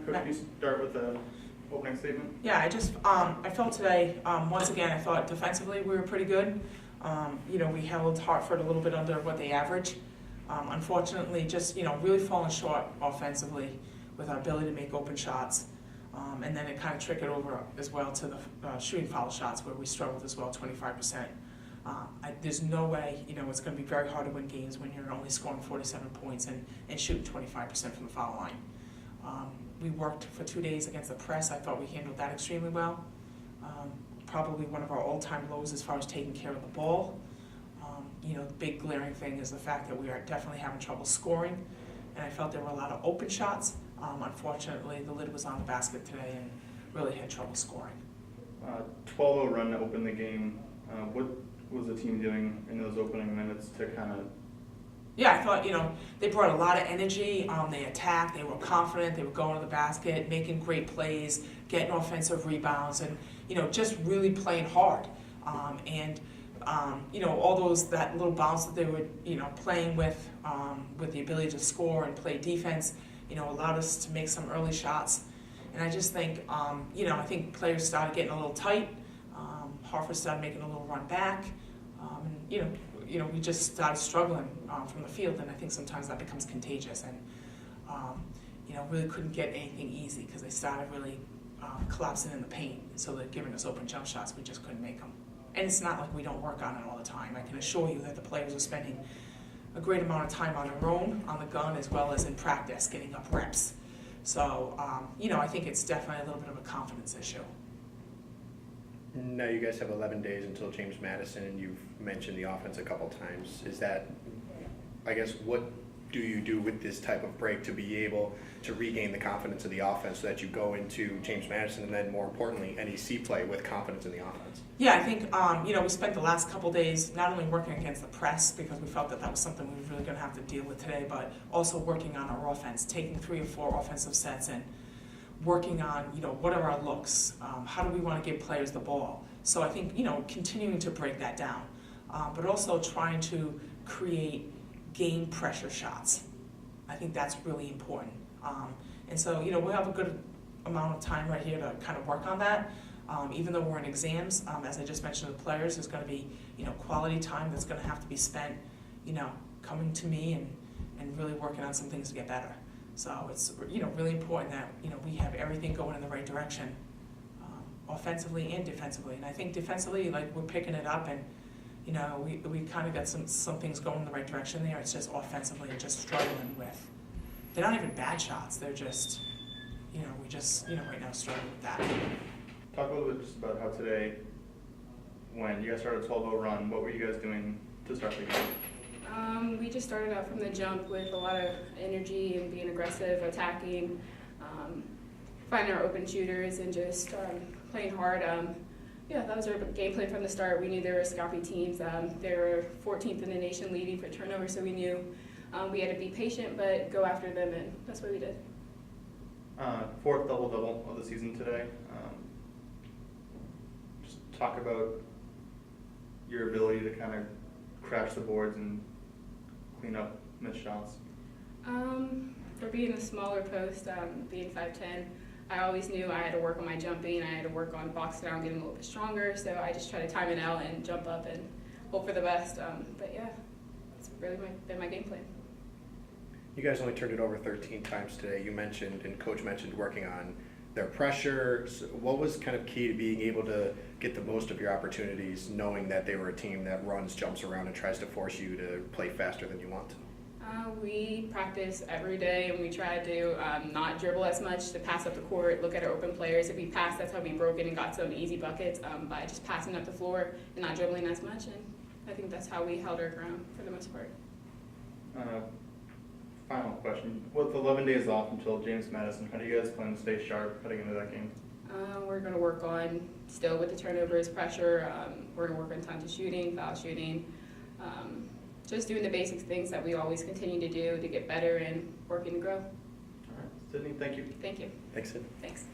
Could you start with the opening statement? Yeah, I felt today, once again, I thought defensively we were pretty good. We held Hartford a little bit under what they average. Unfortunately, just, really falling short offensively with our ability to make open shots. And then it kind of trickled over as well to the shooting foul shots where we struggled as well, 25%. There's no way, it's going to be very hard to win games when you're only scoring 47 points and shooting 25% from the foul line. We worked for 2 days against the press. I thought we handled that extremely well. Probably one of our all-time lows as far as taking care of the ball. The big glaring thing is the fact that we are definitely having trouble scoring, and I felt there were a lot of open shots. Unfortunately, the lid was on the basket today and really had trouble scoring. 12-0 run to open the game. What was the team doing in those opening minutes to kind of... Yeah, I thought, they brought a lot of energy. They attacked, they were confident, they were going to the basket, making great plays, getting offensive rebounds, and, just really playing hard. All that little bounce that they were, playing with the ability to score and play defense, allowed us to make some early shots. And I just think, I think players started getting a little tight. Hartford started making a little run back. We just started struggling from the field, and I think sometimes that becomes contagious. And, really couldn't get anything easy because they started really collapsing in the paint. So they're giving us open jump shots, we just couldn't make them. And it's not like we don't work on it all the time. I can assure you that the players are spending a great amount of time on their own, on the gun, as well as in practice, getting up reps. So, I think it's definitely a little bit of a confidence issue. Now you guys have 11 days until James Madison, and you've mentioned the offense a couple times. Is that, I guess, what do you do with this type of break to be able to regain the confidence of the offense so that you go into James Madison and then, more importantly, NEC play with confidence in the offense? Yeah, I think, we spent the last couple days not only working against the press because we felt that was something we were really going to have to deal with today, but also working on our offense, taking 3 or 4 offensive sets and working on, what are our looks? How do we want to give players the ball? So I think, continuing to break that down, but also trying to create game pressure shots. I think that's really important. And so, we'll have a good amount of time right here to kind of work on that. Even though we're in exams, as I just mentioned to the players, there's going to be, quality time that's going to have to be spent, coming to me and really working on some things to get better. So it's, really important that, we have everything going in the right direction, offensively and defensively. And I think defensively, we're picking it up and, we kind of got some things going in the right direction there. It's just offensively and just struggling with, they're not even bad shots. They're just, we just, right now struggling with that. Talk a little bit just about how today, when you guys started a 12-0 run, what were you guys doing to start the game? We just started out from the jump with a lot of energy and being aggressive, attacking, finding our open shooters, and just playing hard. That was our game plan from the start. We knew they were scrappy teams. They were 14th in the nation leading for turnovers, so we knew we had to be patient but go after them, and that's what we did. 4th double-double of the season today. Just talk about your ability to kind of crash the boards and clean up missed shots. For being a smaller post, being 5'10", I always knew I had to work on my jumping. I had to work on boxing down, getting a little bit stronger. So I just try to time it out and jump up and hope for the best. But yeah, it's really been my game plan. You guys only turned it over 13 times today. You mentioned, and Coach mentioned, working on their pressure. So what was kind of key to being able to get the most of your opportunities, knowing that they were a team that runs, jumps around, and tries to force you to play faster than you want to? We practice every day, and we try to not dribble as much, to pass up the court, look at our open players. If we pass, that's how we broke it and got some easy buckets, by just passing up the floor and not dribbling as much. And I think that's how we held our ground for the most part. Final question. With 11 days off until James Madison, how do you guys plan to stay sharp heading into that game? We're going to work on, still with the turnovers, pressure. We're going to work on time to shooting, foul shooting. Just doing the basic things that we always continue to do to get better and working to grow. All right. Sydney, thank you. Thank you. Thanks, Sid. Thanks.